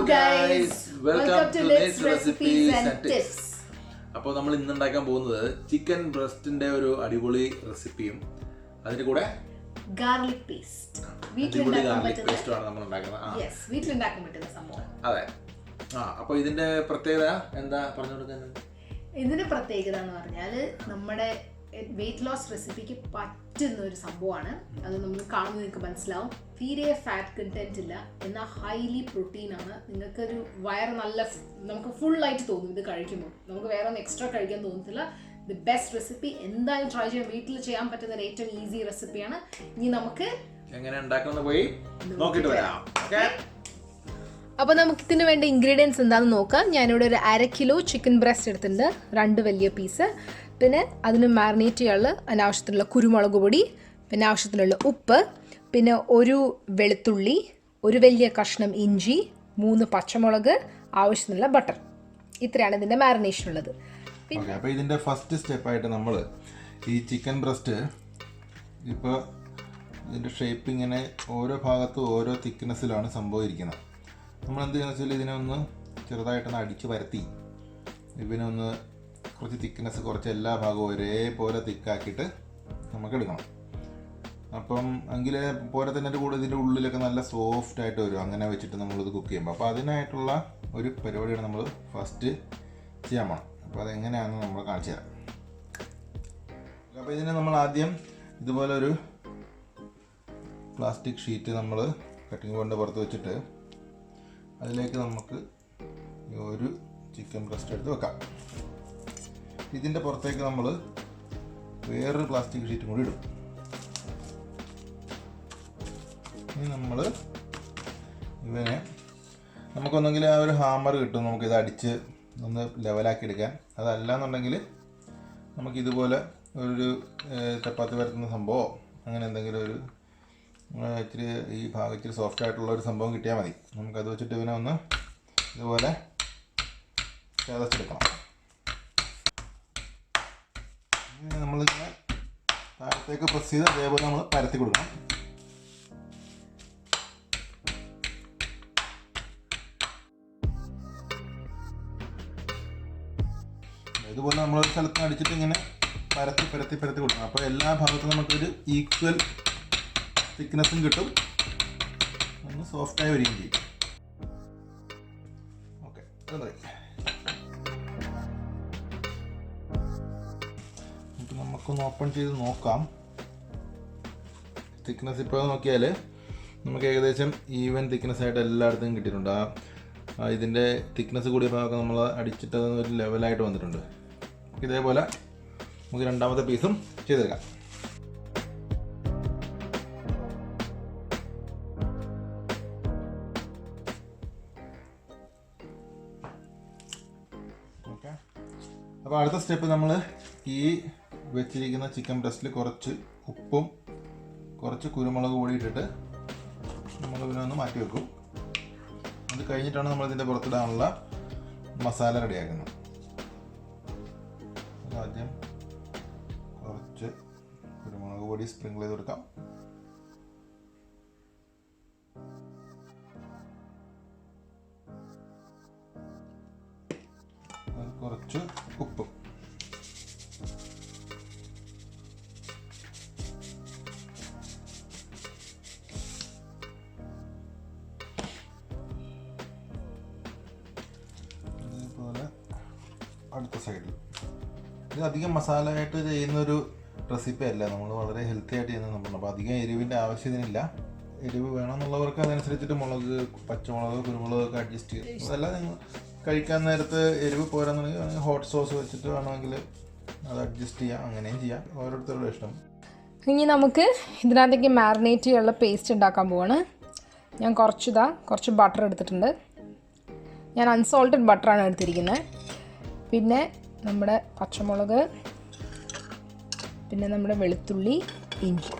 guys, welcome to Nith'z recipes and tips. അപ്പോൾ നമ്മൾ ഇന്ന് ഉണ്ടാക്കാൻ പോകുന്നത് ചിക്കൻ ബ്രസ്റ്റിന്റെ ഒരു അടിപൊളി റെസിപ്പിയും അതിന്റെ കൂടെ ഗാർലിക് പേസ്റ്റ് ആണ് നമ്മൾ ഉണ്ടാക്കുന്നത്. യെസ്, വീട്ടിലുണ്ടാക്കാൻ പറ്റുന്ന സംഭവം. അതെ. അപ്പോൾ ഇതിന്റെ പ്രത്യേകത എന്താ പറഞ്ഞു കൊടുക്കാൻ? ഇതിന്റെ പ്രത്യേകത എന്ന് പറഞ്ഞാൽ നമ്മുടെ വെയിറ്റ് ലോസ് റെസിപ്പിക്ക് പറ്റുന്ന ഒരു സംഭവമാണ്. അത് നമ്മൾ കാണുമ്പോൾ നിങ്ങൾക്ക് മനസ്സിലാവും. തീരെ ഫാറ്റ് കണ്ടന്റ് ഇല്ല, എന്നാൽ ഹൈലി പ്രോട്ടീൻ ആണ്. നിങ്ങൾക്കൊരു വയറ് നല്ല നമുക്ക് ഫുള്ളായിട്ട് തോന്നും ഇത് കഴിക്കുമ്പോൾ. നമുക്ക് വേറെ ഒന്നും എക്സ്ട്രാ കഴിക്കാൻ തോന്നത്തില്ല. ദി ബെസ്റ്റ് റെസിപ്പി, എന്തായാലും ട്രൈ ചെയ്യാം. വീട്ടിൽ ചെയ്യാൻ പറ്റുന്ന ഏറ്റവും ഈസി റെസിപ്പിയാണ്. ഇനി നമുക്ക് എങ്ങനെ ഉണ്ടാക്കുന്നത് പോയി നോക്കിയിട്ട് വരാം. ഓക്കേ, അപ്പോൾ നമുക്ക് ഇതിന് വേണ്ട ഇൻഗ്രീഡിയൻസ് എന്താണെന്ന് നോക്കാം. ഞാനിവിടെ ഒരു 1/2 കിലോ ചിക്കൻ ബ്രസ്റ്റ് എടുത്തിട്ടുണ്ട്, 2 വലിയ പീസ്. പിന്നെ അതിന് മാരിനേറ്റ് ചെയ്യാനുള്ള അതിനാവശ്യത്തിനുള്ള കുരുമുളക് പൊടി, പിന്നെ ആവശ്യത്തിനുള്ള ഉപ്പ്, പിന്നെ ഒരു വെളുത്തുള്ളി, ഒരു വലിയ കഷ്ണം ഇഞ്ചി, 3 പച്ചമുളക്, ആവശ്യത്തിനുള്ള ബട്ടർ. ഇത്രയാണ് ഇതിൻ്റെ മാരിനേഷൻ ഉള്ളത്. പിന്നെ അപ്പോൾ ഇതിൻ്റെ ഫസ്റ്റ് സ്റ്റെപ്പായിട്ട് നമ്മൾ ഈ ചിക്കൻ ബ്രസ്റ്റ് ഇപ്പോൾ ഇതിൻ്റെ ഷേപ്പ് ഇങ്ങനെ ഓരോ ഭാഗത്തും ഓരോ തിക്നെസ്സിലാണ് സംഭവം ഇരിക്കുന്നത്. നമ്മൾ എന്ത് ചെയ്യുന്നത് വെച്ചാൽ ഇതിനെ ഒന്ന് ചെറുതായിട്ടൊന്ന് അടിച്ച് പരത്തി ഇതിനൊന്ന് കുറച്ച് തിക്നെസ് കുറച്ച് എല്ലാ ഭാഗവും ഒരേപോലെ തിക്കാക്കിയിട്ട് നമുക്ക് എടുക്കണം. അപ്പം എങ്കിലേ പോലെ തന്നെ കൂടെ ഇതിൻ്റെ ഉള്ളിലൊക്കെ നല്ല സോഫ്റ്റ് ആയിട്ട് വരും. അങ്ങനെ വെച്ചിട്ട് നമ്മളിത് കുക്ക് ചെയ്യുമ്പോൾ അപ്പോൾ അതിനായിട്ടുള്ള ഒരു പരിപാടിയാണ് നമ്മൾ ഫസ്റ്റ് ചെയ്യാൻ പോകണം. അപ്പോൾ അതെങ്ങനെയാണെന്ന് നമ്മൾ കാണിച്ചു തരാം. അപ്പോൾ ഇതിന് നമ്മൾ ആദ്യം ഇതുപോലെ ഒരു പ്ലാസ്റ്റിക് ഷീറ്റ് നമ്മൾ കട്ടിങ് ബോർഡിൻ്റെ പുറത്ത് വെച്ചിട്ട് അതിലേക്ക് നമുക്ക് ഒരു ചിക്കൻ ബ്രസ്റ്റ് എടുത്ത് വെക്കാം. ഇതിൻ്റെ പുറത്തേക്ക് നമ്മൾ വേറൊരു പ്ലാസ്റ്റിക് ഷീറ്റും കൂടി ഇടും. ഇനി നമ്മൾ ഇവനെ നമുക്കൊന്നെങ്കിൽ ആ ഒരു ഹാമർ കിട്ടും, നമുക്കിത് അടിച്ച് ഒന്ന് ലെവലാക്കി എടുക്കാൻ. അതല്ല എന്നുണ്ടെങ്കിൽ നമുക്കിതുപോലെ ഒരു ചപ്പാത്തി പരത്തുന്ന സംഭവമോ അങ്ങനെ എന്തെങ്കിലും ഒരു ഇച്ചിരി ഈ ഭാഗം ഇച്ചിരി സോഫ്റ്റ് ആയിട്ടുള്ള ഒരു സംഭവം കിട്ടിയാൽ മതി. നമുക്കത് വെച്ചിട്ട് ഇവനെ ഒന്ന് ഇതുപോലെ ചതച്ചെടുക്കണം. നമ്മളിങ്ങനെ താഴത്തേക്ക് പ്രസ് ചെയ്ത് അതേപോലെ നമ്മൾ പരത്തി കൊടുക്കണം. ഇതുപോലെ നമ്മളൊരു സ്ഥലത്ത് അടിച്ചിട്ട് ഇങ്ങനെ പരത്തി പരത്തി പരത്തി കൊടുക്കണം. അപ്പോൾ എല്ലാ ഭാഗത്തും നമുക്കൊരു ഈക്വൽ തിക്നെസ്സും കിട്ടും, ഒന്ന് സോഫ്റ്റായി വരികയും ചെയ്യും. ഓക്കെ, അത് മതി. നമുക്കൊന്ന് ഓപ്പൺ ചെയ്ത് നോക്കാം. തിക്നെസ് ഇപ്പോൾ നോക്കിയാൽ നമുക്ക് ഏകദേശം ഈവൻ തിക്നെസ് ആയിട്ട് എല്ലായിടത്തും കിട്ടിയിട്ടുണ്ട്. ഇതിൻ്റെ തിക്നെസ് കൂടിയ ഭാഗമൊക്കെ നമ്മൾ അടിച്ചിട്ട് ഒരു ലെവലായിട്ട് വന്നിട്ടുണ്ട്. ഇതേപോലെ നമുക്ക് രണ്ടാമത്തെ പീസും ചെയ്തെടുക്കാം. ഓക്കെ, അപ്പോൾ അടുത്ത സ്റ്റെപ്പ് നമ്മൾ ഈ വെച്ചിരിക്കുന്ന ചിക്കൻ ബ്രസ്റ്റിൽ കുറച്ച് ഉപ്പും കുറച്ച് കുരുമുളക് പൊടി ഇട്ടിട്ട് നമ്മൾ ഇതിനൊന്ന് മാറ്റി വെക്കും. അത് കഴിഞ്ഞിട്ടാണ് നമ്മളിതിൻ്റെ പുറത്തിടാനുള്ള മസാല റെഡിയാക്കുന്നത്. ആദ്യം കുറച്ച് കുരുമുളക് പൊടി സ്പ്രിങ്കിൾ ചെയ്ത് കൊടുക്കാം. കുറച്ച് ഉപ്പ്, അതേപോലെ അടുത്ത സൈഡിൽ. ഇത് അധികം മസാല ആയിട്ട് ചെയ്യുന്നൊരു റെസിപ്പി അല്ല, നമ്മൾ വളരെ ഹെൽത്തി ആയിട്ട് ചെയ്യുന്ന സംഭവം. അപ്പോൾ അധികം എരിവിൻ്റെ ആവശ്യത്തിനില്ല. എരിവ് വേണമെന്നുള്ളവർക്ക് അതനുസരിച്ചിട്ട് മുളക്, പച്ചമുളക്, കുരുമുളക് ഒക്കെ അഡ്ജസ്റ്റ് ചെയ്യും. അതല്ല നിങ്ങൾ കഴിക്കാൻ നേരത്ത് എരിവ് പോരാന്നുണ്ടെങ്കിൽ ഹോട്ട് സോസ് വെച്ചിട്ട് വേണമെങ്കിൽ അത് അഡ്ജസ്റ്റ് ചെയ്യാം, അങ്ങനെയും ചെയ്യാം, ഓരോരുത്തരുടെ ഇഷ്ടം. ഇനി നമുക്ക് ഇതിനകത്തേക്ക് മാരിനേറ്റ് ചെയ്യാനുള്ള പേസ്റ്റ് ഉണ്ടാക്കാൻ പോവാണ്. ഞാൻ കുറച്ച് ബട്ടർ എടുത്തിട്ടുണ്ട്. ഞാൻ അൺസോൾട്ടഡ് ബട്ടറാണ് എടുത്തിരിക്കുന്നത്. പിന്നെ നമ്മുടെ പച്ചമുളക്, പിന്നെ നമ്മുടെ വെളുത്തുള്ളി, ഇഞ്ചി,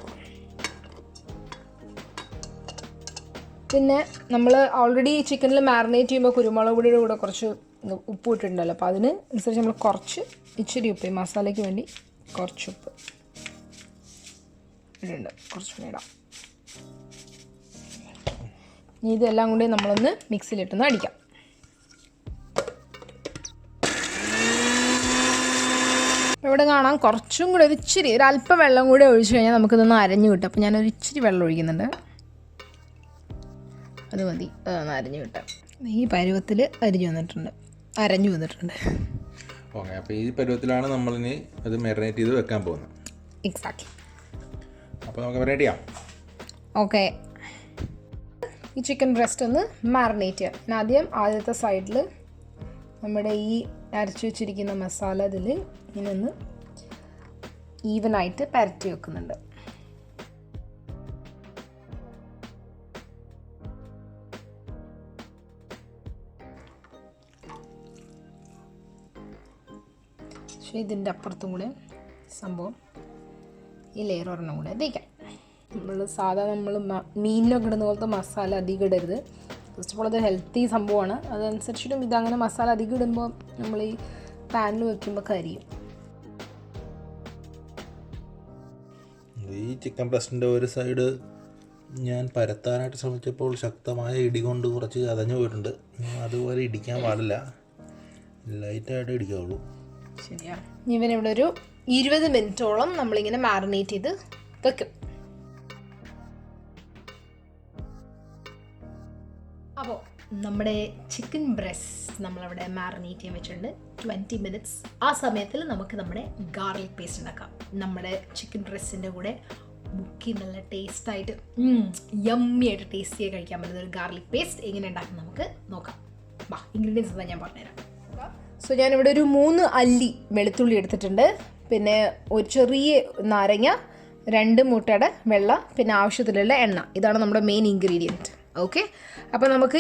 പിന്നെ നമ്മൾ ഓൾറെഡി ചിക്കനിൽ മാരിനേറ്റ് ചെയ്യുമ്പോൾ കുരുമുളക് പൊടിയുടെ കൂടെ കുറച്ച് ഉപ്പ് ഇട്ടിട്ടുണ്ടല്ലോ. അപ്പോൾ അതിന് അനുസരിച്ച് നമ്മൾ കുറച്ച് ഇച്ചിരി ഉപ്പ്, മസാലയ്ക്ക് വേണ്ടി കുറച്ച് ഉപ്പ് ഇടുന്നുണ്ട്. കുറച്ചുകൂടി ഇടാം. ഇതെല്ലാം കൂടി നമ്മളൊന്ന് മിക്സിയിലിട്ടൊന്ന് അടിക്കാം. ഇവിടെ കാണാം കുറച്ചും കൂടി ഒരു ഇച്ചിരി ഒരല്പം വെള്ളം കൂടി ഒഴിച്ച് കഴിഞ്ഞാൽ നമുക്കിതൊന്ന് അരഞ്ഞു കിട്ടും. അപ്പോൾ ഞാനൊരു ഇച്ചിരി വെള്ളം ഒഴിക്കുന്നുണ്ട്. അത് മതി, അതൊന്ന് അരഞ്ഞു കിട്ടാം. ഈ പരുവത്തിൽ അരഞ്ഞു വന്നിട്ടുണ്ട്. ഓക്കെ, അപ്പോൾ ഈ പരുവത്തിലാണ് നമ്മളിനി അത് മാരിനേറ്റ് ചെയ്ത് വെക്കാൻ പോകുന്നത്. എക്സാക്ട്ലി. അപ്പോൾ നമുക്ക് മാരിനേറ്റ് ചെയ്യാം. ഓക്കെ, ഈ ചിക്കൻ ബ്രസ്റ്റ് ഒന്ന് മാരിനേറ്റ് ചെയ്യാം. ഞാൻ ആദ്യത്തെ സൈഡിൽ നമ്മുടെ ഈ അരച്ചു വെച്ചിരിക്കുന്ന മസാല ഇതിൽ ഇങ്ങനെ ഒന്ന് ഈവനായിട്ട് പരട്ടി വെക്കുന്നുണ്ട്. പക്ഷേ ഇതിൻ്റെ അപ്പുറത്തും കൂടെ സംഭവം ഈ ലെയർ ഒരെണ്ണം കൂടെ തേക്കാം. നമ്മൾ മീനിനൊക്കെ ഇടുന്ന പോലത്തെ മസാല അധികം ഇടരുത്. ഫസ്റ്റ് ഓഫ് ഓൾ അത് ഹെൽത്തി സംഭവമാണ്. അതനുസരിച്ചിട്ടും ഇതങ്ങനെ മസാല അധികം ഇടുമ്പോൾ നമ്മൾ ഈ പാനിൽ വെക്കുമ്പോൾ കരിയും. ഈ ചിക്കൻ ബ്രസ്റ്റിൻ്റെ ഒരു സൈഡ് ഞാൻ പരത്താനായിട്ട് ശ്രമിച്ചപ്പോൾ ശക്തമായ ഇടി കൊണ്ട് കുറച്ച് അതഞ്ഞു പോയിട്ടുണ്ട്. അതുപോലെ ഇടിക്കാൻ പാടില്ല, ലൈറ്റായിട്ട് ഇടിക്കാവുള്ളൂ. ശരിയാണ്. ഇവനിവിടെ ഒരു 20 മിനിറ്റോളം നമ്മളിങ്ങനെ മാരിനേറ്റ് ചെയ്ത് വെക്കും. അപ്പോൾ നമ്മുടെ ചിക്കൻ ബ്രസ്റ്റ് നമ്മളവിടെ മാരിനേറ്റ് ചെയ്യാൻ വെച്ചിട്ടുണ്ട് 20 മിനിറ്റ്സ്. ആ സമയത്തിൽ നമുക്ക് നമ്മുടെ ഗാർലിക് പേസ്റ്റ് ഉണ്ടാക്കാം. നമ്മുടെ ചിക്കൻ ബ്രസ്റ്റിൻ്റെ കൂടെ മുക്കി നല്ല ടേസ്റ്റായിട്ട് യമ്മിയായിട്ട് ടേസ്റ്റിയായി കഴിക്കാൻ പറ്റുന്ന ഒരു ഗാർലിക് പേസ്റ്റ് എങ്ങനെ ഉണ്ടാക്കും നമുക്ക് നോക്കാം. ഇൻഗ്രീഡിയൻസ് എന്താ ഞാൻ പറഞ്ഞുതരാം. സോ ഞാനിവിടെ ഒരു 3 അല്ലി വെളുത്തുള്ളി എടുത്തിട്ടുണ്ട്. പിന്നെ ഒരു ചെറിയ നാരങ്ങ, 2 മുട്ടയുടെ വെള്ള, പിന്നെ ആവശ്യത്തിലുള്ള എണ്ണ. ഇതാണ് നമ്മുടെ മെയിൻ ഇൻഗ്രീഡിയൻറ്റ്. ഓക്കെ, അപ്പോൾ നമുക്ക്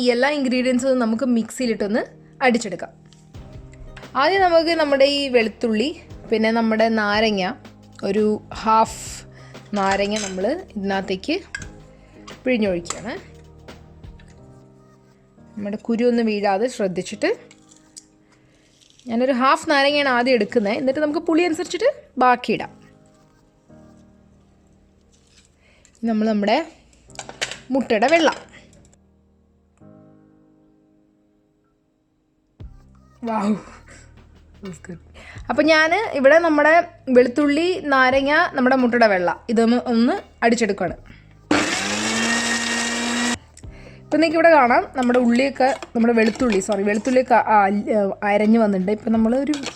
ഈ എല്ലാ ഇൻഗ്രീഡിയൻസും നമുക്ക് മിക്സിയിലിട്ടൊന്ന് അടിച്ചെടുക്കാം. ആദ്യം നമുക്ക് നമ്മുടെ ഈ വെളുത്തുള്ളി, പിന്നെ നമ്മുടെ നാരങ്ങ, ഒരു ഹാഫ് നാരങ്ങ നമ്മൾ ഇതിനകത്തേക്ക് പിഴിഞ്ഞൊഴിക്കുകയാണ്. നമ്മുടെ കുരു ഒന്ന് വീഴാതെ ശ്രദ്ധിച്ചിട്ട്. ഞാനൊരു ഹാഫ് നാരങ്ങയാണ് ആദ്യം എടുക്കുന്നത്. എന്നിട്ട് നമുക്ക് പുളി അനുസരിച്ചിട്ട് ബാക്കിയിടാം. നമ്മുടെ മുട്ടയുടെ വെള്ളം. വാവ്, അപ്പോൾ ഞാൻ ഇവിടെ നമ്മുടെ വെളുത്തുള്ളി, നാരങ്ങ, നമ്മുടെ മുട്ടയുടെ വെള്ള ഇതൊന്ന് അടിച്ചെടുക്കുകയാണ്. ഇപ്പം നിങ്ങൾക്ക് ഇവിടെ കാണാം നമ്മുടെ വെളുത്തുള്ളിയൊക്കെ അരഞ്ഞ് വന്നിട്ടുണ്ട്. ഇപ്പം നമ്മൾ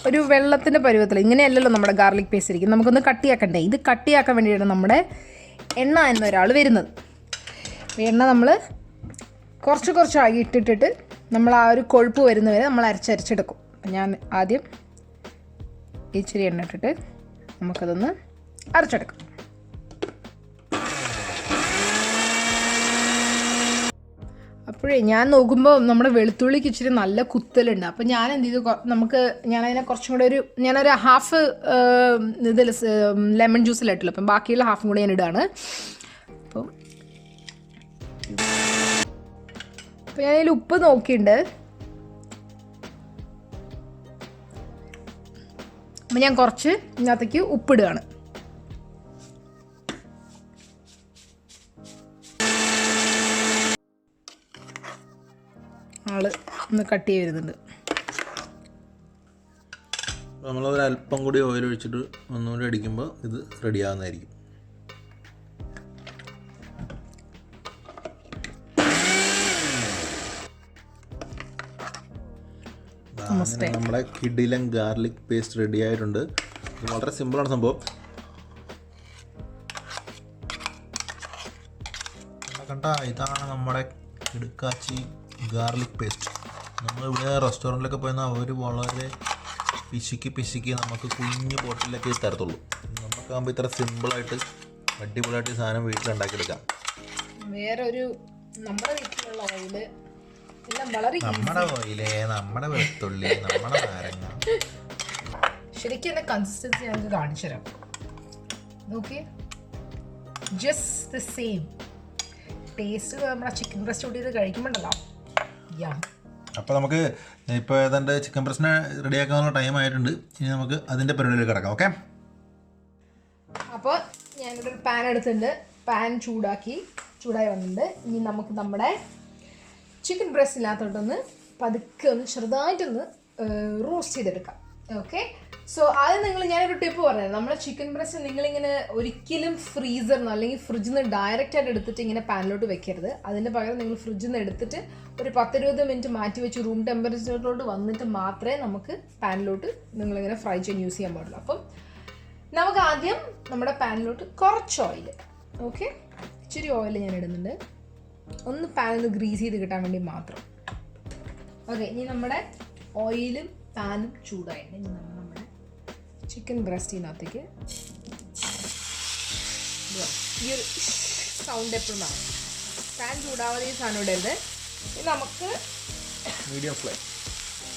ഒരു വെള്ളത്തിൻ്റെ പരുവത്തിൽ, ഇങ്ങനെയല്ലല്ലോ നമ്മുടെ ഗാർലിക് പേസ്റ്റ് ഇരിക്കും. നമുക്കൊന്ന് കട്ടിയാക്കണ്ടേ. ഇത് കട്ടിയാക്കാൻ വേണ്ടിയാണ് നമ്മുടെ എണ്ണ എന്നൊരാൾ വരുന്നത്. എണ്ണ നമ്മൾ കുറച്ചായി ഇട്ടിട്ട് നമ്മൾ ആ ഒരു കൊഴുപ്പ് വരുന്നവരെ നമ്മൾ അരച്ചെടുക്കും. ഞാൻ ആദ്യം ഇച്ചിരി എണ്ണ ഇട്ടിട്ട് നമുക്കതൊന്ന് അരച്ചെടുക്കാം. അപ്പോഴേ ഞാൻ നോക്കുമ്പോൾ നമ്മുടെ വെളുത്തുള്ളിക്ക് ഇച്ചിരി നല്ല കുത്തലുണ്ട്. അപ്പോൾ ഞാൻ എന്ത് ചെയ്തു, ഞാനതിനെ കുറച്ചും കൂടെ ഞാനൊരു ഹാഫ് ഇതിൽ ലെമൺ ജ്യൂസിലിട്ടുള്ളൂ. അപ്പം ബാക്കിയുള്ള ഹാഫും കൂടെ ഞാൻ ഇടുകയാണ്. അപ്പോൾ ഞാനതിൽ ഉപ്പ് നോക്കിയിട്ടുണ്ട്. അപ്പം ഞാൻ കുറച്ച് ഇതിനകത്തേക്ക് ഉപ്പിടുകയാണ്. ഒന്ന് കട്ട് ചെയ്ത് വരുന്നുണ്ട്. നമ്മളൊരല്പം കൂടി ഓയിൽ ഒഴിച്ചിട്ട് ഒന്നുകൂടി അടിക്കുമ്പോൾ ഇത് റെഡിയാകുന്നതായിരിക്കും. നമ്മുടെ കിടിലൻ ഗാർലിക് പേസ്റ്റ് റെഡി ആയിട്ടുണ്ട്. ഇത് വളരെ സിമ്പിളാണ് സംഭവം. കണ്ട, ഇതാണ് നമ്മുടെ കിടുക്കാച്ചി ഗാർലിക് പേസ്റ്റ്. നമ്മളിവിടെ റെസ്റ്റോറൻറ്റിലൊക്കെ പോയെന്നാൽ അവർ വളരെ പിശുക്കി നമുക്ക് കുഞ്ഞു ബോട്ടിലൊക്കെ തരത്തുള്ളൂ. നമുക്കാകുമ്പോൾ ഇത്ര സിമ്പിളായിട്ട് അടിപൊളിയായിട്ട് ഈ സാധനം വീട്ടിലുണ്ടാക്കിയെടുക്കാം. വേറൊരു നമ്മുടെ വീട്ടിലുള്ള ഓയില്, നമ്മുടെ ഓയില്, നമ്മുടെ വെളുത്തുള്ളി, നമ്മുടെ നാരങ്ങ. ശരിക്കും എൻ്റെ കൺസിസ്റ്റൻസി ഞങ്ങൾക്ക് കാണിച്ചു തരാം. നോക്കി, ജസ്റ്റ് ദ സെയിം ടേസ്റ്റ് നമ്മുടെ ചിക്കൻ ബ്രസ്റ്റ് കൂടി ഇത് കഴിക്കുമ്പോണ്ടല്ലോ. അപ്പോൾ നമുക്ക് ഇപ്പോൾ ഏതാണ്ട് ചിക്കൻ ബ്രസ്റ്റിനെ റെഡിയാക്കാനുള്ള ടൈം ആയിട്ടുണ്ട്. ഇനി നമുക്ക് അതിൻ്റെ പരിപാടിയിലേക്ക് കിടക്കാം. ഓക്കെ, അപ്പോൾ ഞാനിവിടെ ഒരു പാൻ എടുത്തിട്ടുണ്ട്. പാൻ ചൂടാക്കി ചൂടായി വന്നിട്ടുണ്ട്. ഇനി നമുക്ക് നമ്മുടെ ചിക്കൻ ബ്രസ്റ്റിനകത്തോട്ടൊന്ന് പതുക്കെ ഒന്ന് ചെറുതായിട്ടൊന്ന് റോസ്റ്റ് ചെയ്തെടുക്കാം. ഓക്കെ, സോ ആദ്യം ഞാനൊരു ടിപ്പ് പറയാം. നമ്മുടെ ചിക്കൻ ബ്രസ്റ്റ് നിങ്ങളിങ്ങനെ ഒരിക്കലും ഫ്രീസറിനോ അല്ലെങ്കിൽ ഫ്രിഡ്ജിൽ നിന്ന് ഡയറക്റ്റ് ആയിട്ട് എടുത്തിട്ട് ഇങ്ങനെ പാനിലോട്ട് വെക്കരുത്. അതിന് പകരം നിങ്ങൾ ഫ്രിഡ്ജിൽ നിന്ന് എടുത്തിട്ട് ഒരു 10-20 മിനിറ്റ് മാറ്റി വെച്ച് റൂം ടെമ്പറേച്ചറിലോട്ട് വന്നിട്ട് മാത്രമേ നമുക്ക് പാനിലോട്ട് നിങ്ങളിങ്ങനെ ഫ്രൈ ചെയ്യാൻ യൂസ് ചെയ്യാൻ പാടുള്ളൂ. അപ്പം നമുക്ക് ആദ്യം നമ്മുടെ പാനിലോട്ട് കുറച്ച് ഓയിൽ, ഓക്കെ, ഇച്ചിരി ഓയിൽ ഞാൻ ഇടുന്നുണ്ട്, ഒന്ന് പാനൊന്ന് ഗ്രീസ് ചെയ്ത് കിട്ടാൻ വേണ്ടി മാത്രം. ഓക്കെ, ഇനി നമ്മുടെ ഓയിലും പാനും ചൂടായിട്ട് ഇനി നമ്മൾ നമ്മുടെ ചിക്കൻ ബ്രസ്റ്റിനകത്തേക്ക് ഈ ഒരു സൗണ്ട് എപ്പോഴും വേണം. പാൻ ചൂടാവാതെ ഈ സാധനം ഇടരുത്. ഇനി നമുക്ക്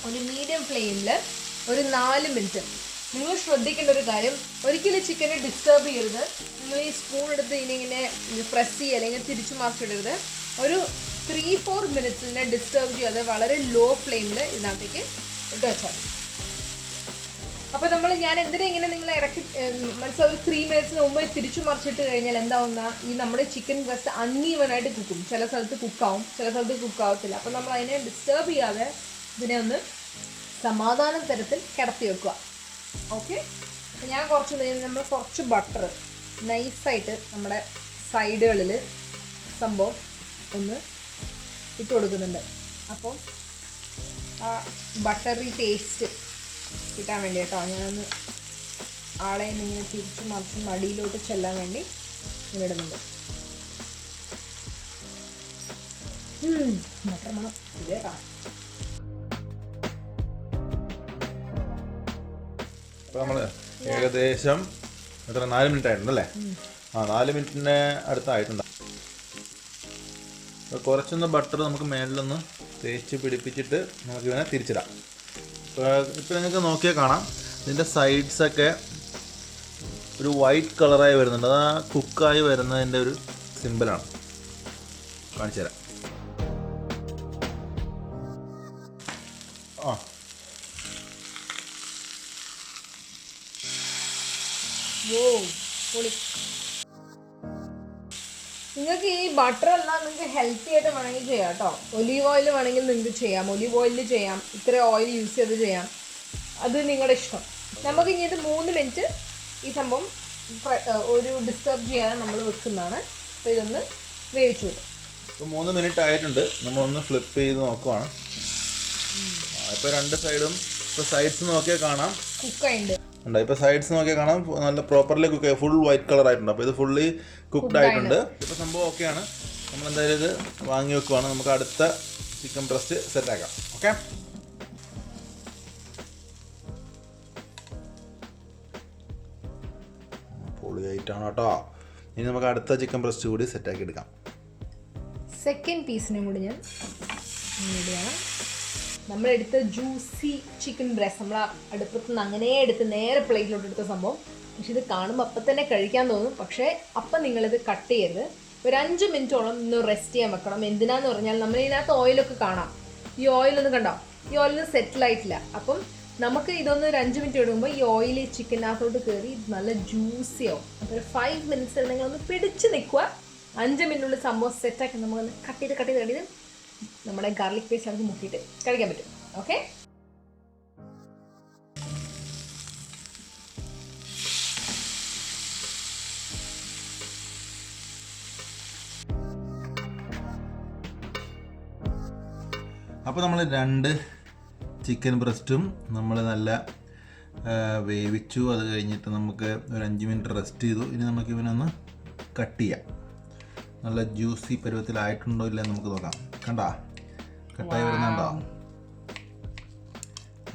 ഒരു മീഡിയം ഫ്ലെയിമിൽ ഒരു 4 മിനിറ്റ്. നിങ്ങൾ ശ്രദ്ധിക്കേണ്ട ഒരു കാര്യം, ഒരിക്കലും ചിക്കനെ ഡിസ്റ്റർബ് ചെയ്യരുത്. നിങ്ങൾ ഈ സ്പൂൺ എടുത്ത് ഇങ്ങനെ പ്രസ് ചെയ്യുക അല്ലെങ്കിൽ തിരിച്ചു മറിച്ചിടരുത്. ഒരു 3-4 മിനിറ്റ്സിനെ ഡിസ്റ്റർബ് ചെയ്യാതെ വളരെ ലോ ഫ്ലെയിമിൽ ഇതിനകത്തേക്ക് ഇട്ട് വെച്ചാൽ. അപ്പോൾ ഞാൻ എന്തിനാ ഇങ്ങനെ നിങ്ങൾ ഇടയ്ക്ക് മനസ്സിലാവും, ഒരു 3 മിനിറ്റ്സിന് മുമ്പ് തിരിച്ചു മറിച്ചിട്ട് കഴിഞ്ഞാൽ എന്താവുന്ന ഈ നമ്മുടെ ചിക്കൻ ബ്രസ്റ്റ് അൺഈവനായിട്ട് കുക്കും. ചില സ്ഥലത്ത് കുക്കാവും, ചില സ്ഥലത്ത് കുക്കാവത്തില്ല. അപ്പോൾ നമ്മൾ അതിനെ ഡിസ്റ്റർബ് ചെയ്യാതെ ഇതിനെ ഒന്ന് സമാധാന തരത്തിൽ കിടത്തി വെക്കുക. ഓക്കെ, ഞാൻ നമ്മൾ കുറച്ച് ബട്ടർ നൈസായിട്ട് നമ്മുടെ സൈഡുകളിൽ സംഭവം ഒന്ന് ഇട്ട് കൊടുക്കുന്നുണ്ട്. അപ്പോൾ ആ ബട്ടറി ടേസ്റ്റ് കിട്ടാൻ വേണ്ടി കേട്ടോ, ഞാനൊന്ന് ആളെ ഇങ്ങനെ തിരിച്ച് മറിച്ച് മടിയിലോട്ട് ചെല്ലാൻ വേണ്ടി ഇങ്ങനെ ഇടുന്നുണ്ട്. ബട്ടർ മണം ഇതേ കാണാം. നമ്മൾ ഏകദേശം എത്ര 4 മിനിറ്റ് ആയിട്ടുണ്ടല്ലേ? 4 മിനിറ്റിൻ്റെ അടുത്തായിട്ടുണ്ട്. കുറച്ചൊന്ന് ബട്ടർ നമുക്ക് മേളിലൊന്ന് തേച്ച് പിടിപ്പിച്ചിട്ട് നമുക്ക് ഇവനെ തിരിച്ചിടാം. ഇപ്പോൾ നിങ്ങൾക്ക് നോക്കിയാൽ കാണാം, ഇതിൻ്റെ സൈഡ്സൊക്കെ ഒരു വൈറ്റ് കളറായി വരുന്നുണ്ട്. അത് ആ കുക്കായി വരുന്നതിൻ്റെ ഒരു സിമ്പിളാണ്. കാണിച്ചു തരാം. നിങ്ങൾക്ക് ഈ ബട്ടർ എല്ലാം നിങ്ങൾക്ക് ഹെൽത്തി ആയിട്ട് വേണമെങ്കിൽ ചെയ്യാം കേട്ടോ. ഒലീവ് ഓയിൽ വേണമെങ്കിൽ നിങ്ങൾക്ക് ചെയ്യാം, ഒലീവ് ഓയിലിൽ ചെയ്യാം, ഇത്ര ഓയിൽ യൂസ് ചെയ്ത് ചെയ്യാം, അത് നിങ്ങളുടെ ഇഷ്ടം. നമുക്ക് ഇനി ഇത് 3 മിനിറ്റ് ഈ സംഭവം ഒരു ഡിസ്റ്റർബ് ചെയ്യാൻ നമ്മൾ വെക്കുന്നതാണ്. അപ്പോൾ ഇതൊന്ന് വേവിച്ചു വിടും. ഇപ്പോൾ 3 മിനിറ്റ് ആയിട്ടുണ്ട്. നമ്മളൊന്ന് ഫ്ലിപ്പ് ചെയ്ത് നോക്കുവാണ്. ഇപ്പോൾ 2 സൈഡും ഇപ്പോൾ സൈഡ്സ് നോക്കിയാൽ കാണാം കുക്കായിട്ടുണ്ട്. ഇപ്പോൾ സൈഡ്സ് നോക്കിയാൽ കാണാം നല്ല പ്രോപ്പർലി കുക്ക് ആയി, ഫുൾ വൈറ്റ് കളർ ആയിട്ടുണ്ട്. അപ്പോൾ ഇത് ഫുള്ളി കുക്ക്ഡ് ആയിട്ടുണ്ട്. ഇപ്പോൾ സംഭവം ഓക്കെയാണ്. നമ്മൾ എന്തായാലും ഇത് വാങ്ങി വെക്കുവാണ്. നമുക്ക് അടുത്ത ചിക്കൻ ബ്രസ്റ്റ് സെറ്റാക്കാം. ഓക്കെ, പൊളിയായിട്ടാണ് കേട്ടോ. ഇനി നമുക്ക് അടുത്ത ചിക്കൻ ബ്രസ്റ്റ് കൂടി സെറ്റാക്കി എടുക്കാം. സെക്കൻഡ് പീസിനും കൂടി ഞാൻ ഇടുകയാണ്. നമ്മളെടുത്ത ജ്യൂസി ചിക്കൻ ബ്രസ്റ്റ് നമ്മൾ അടുപ്പത്ത് നിന്ന് അങ്ങനെ എടുത്ത് നേരെ പ്ലേറ്റിലോട്ട് എടുത്ത സംഭവം. പക്ഷെ ഇത് കാണുമ്പോൾ അപ്പം തന്നെ കഴിക്കാൻ തോന്നും. പക്ഷേ അപ്പം നിങ്ങളിത് കട്ട് ചെയ്യരുത്. ഒരു 5 മിനിറ്റോളം ഒന്ന് റെസ്റ്റ് ചെയ്യാൻ വെക്കണം. എന്തിനാന്ന് പറഞ്ഞാൽ നമ്മളിതിനകത്ത് ഓയിലൊക്കെ കാണാം. ഈ ഓയിലൊന്ന് കണ്ടോ, ഈ ഓയിലൊന്നും സെറ്റിലായിട്ടില്ല. അപ്പം നമുക്ക് ഇതൊന്ന് ഒരു 5 മിനിറ്റ് ഇടുമ്പോൾ ഈ ഓയിൽ ചിക്കനകത്തോട്ട് കയറി നല്ല ജ്യൂസിയാവും. അപ്പോൾ ഒരു 5 മിനിറ്റ്സ് നിങ്ങളൊന്ന് പിടിച്ച് നിൽക്കുക. 5 മിനിറ്റിനുള്ളിൽ സംഭവം സെറ്റാക്കി നമുക്കൊന്ന് കട്ട് ചെയ്ത് നമ്മുടെ ഗാർലിക് പേസ്റ്റ് നമുക്ക് മുക്കിയിട്ട് കഴിക്കാൻ പറ്റും. ഓക്കെ, അപ്പോൾ നമ്മൾ 2 ചിക്കൻ ബ്രസ്റ്റും നമ്മൾ നല്ല വേവിച്ചു. അത് കഴിഞ്ഞിട്ട് നമുക്ക് ഒരു 5 മിനിറ്റ് റെസ്റ്റ് ചെയ്തു. ഇനി നമുക്ക് ഇവനൊന്ന് കട്ട് ചെയ്യാം. നല്ല ജ്യൂസി പരുവത്തിലായിട്ടുണ്ടോ ഇല്ലെന്ന് നമുക്ക് നോക്കാം. കണ്ടാ, കട്ടായി വരുന്നുണ്ടോ?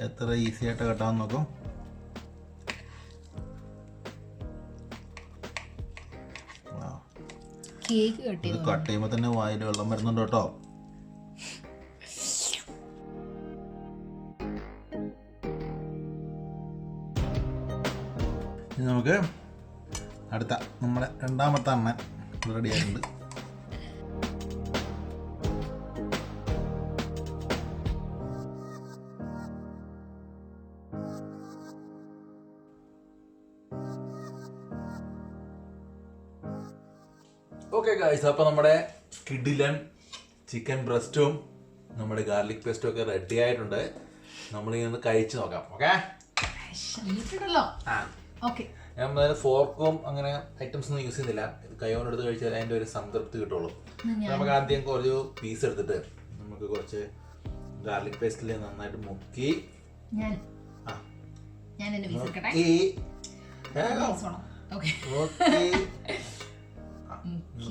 എത്ര ഈസി ആയിട്ട് കട്ടാന്ന് നോക്കും. ഇത് കട്ട് ചെയ്യുമ്പോൾ തന്നെ വായിൽ വെള്ളം വരുന്നുണ്ട് കേട്ടോ. ഇനി നമുക്ക് അടുത്ത നമ്മുടെ രണ്ടാമത്തെ അണ്ണൻ റെഡി ആയിട്ടുണ്ട്. ഓക്കെ ഗൈസ്, അപ്പോൾ നമ്മുടെ കിഡിലൻ ചിക്കൻ ബ്രസ്റ്റും നമ്മുടെ ഗാർലിക് പേസ്റ്റും ഒക്കെ റെഡി ആയിട്ടുണ്ട്. നമ്മളിങ്ങനെ കഴിച്ച് നോക്കാം. ഓക്കെ, ഞാൻ ഫോർക്കും അങ്ങനെ ഐറ്റംസ് ഒന്നും യൂസ് ചെയ്യുന്നില്ല. കൈ കൊണ്ട് എടുത്ത് കഴിച്ചാൽ അതിൻ്റെ ഒരു സംതൃപ്തി കിട്ടുള്ളൂ. നമുക്ക് ആദ്യം കുറച്ച് പീസ് എടുത്തിട്ട് നമുക്ക് കുറച്ച് ഗാർലിക് പേസ്റ്റിൽ നന്നായിട്ട് മുക്കി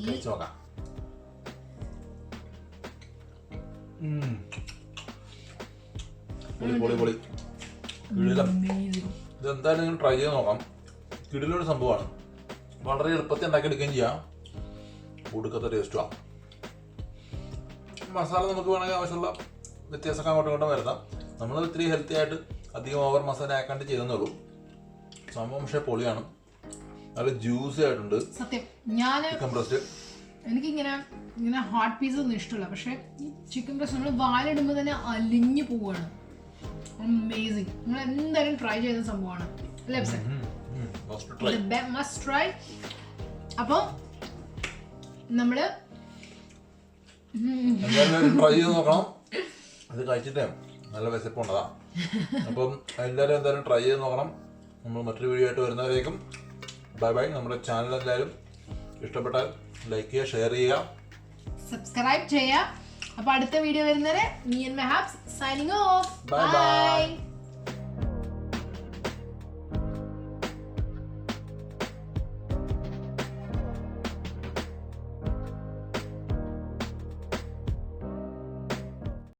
കഴിച്ച് നോക്കാം. പൊളി കിടിലം. ഇതെന്തായാലും നിങ്ങൾ ട്രൈ ചെയ്ത് നോക്കാം. കിടിലൊരു സംഭവമാണ്. വളരെ എളുപ്പത്തിൽ ഉണ്ടാക്കിയെടുക്കുകയും ചെയ്യാം. ഒടുക്കത്തെ ടേസ്റ്റുമാണ്. മസാല നമുക്ക് വേണമെങ്കിൽ ആവശ്യമുള്ള വ്യത്യാസമൊക്കെ അങ്ങോട്ടും ഇങ്ങോട്ടും വരുത്താം. നമ്മൾ ഇത്തിരി ഹെൽത്തി ആയിട്ട് അധികം ഓവർ മസാല ആക്കാണ്ട് ചെയ്തെന്നുള്ളൂ. സംഭവം പക്ഷേ പൊളിയാണ്. നല്ല ജ്യൂസി ആയിട്ടുണ്ട് സത്യം. ചിക്കൻ ബ്രസ്റ്റ് ഇങ്ങനെ ഹാർട്ട് പീസ് ഒന്നും ഇഷ്ടമല്ല, പക്ഷേ ഈ ചിക്കൻ ബ്രസ്റ്റ് നമ്മൾ വാലിടുമ്പോൾ തന്നെ അലിഞ്ഞു പോവാണ്. അമേസിങ്. നിങ്ങൾ എന്തായാലും ട്രൈ ചെയ്ത സംഭവമാണ് അല്ലേ? Must try. അപ്പോൾ നമ്മള് ട്രൈ ചെയ്ത് നോക്കണം. അത് കഴിച്ചിട്ടേ നല്ല വിശപ്പുണ്ടതാ. അപ്പം എല്ലാവരും എന്തായാലും ട്രൈ ചെയ്ത് നോക്കണം. നമ്മൾ മറ്റൊരു വീഡിയോ ആയിട്ട് വരുന്നവരേക്കും ബൈ ബൈ. നമ്മുടെ ചാനൽ എല്ലാവരും ഇഷ്ടപ്പെട്ടാൽ ലൈക്ക് ചെയ്യുക, ഷെയർ ചെയ്യുക, സബ്സ്ക്രൈബ് ചെയ്യുക. അപ്പോൾ അടുത്ത വീഡിയോ വരുന്നവരെ me and my Habs signing off. Bye.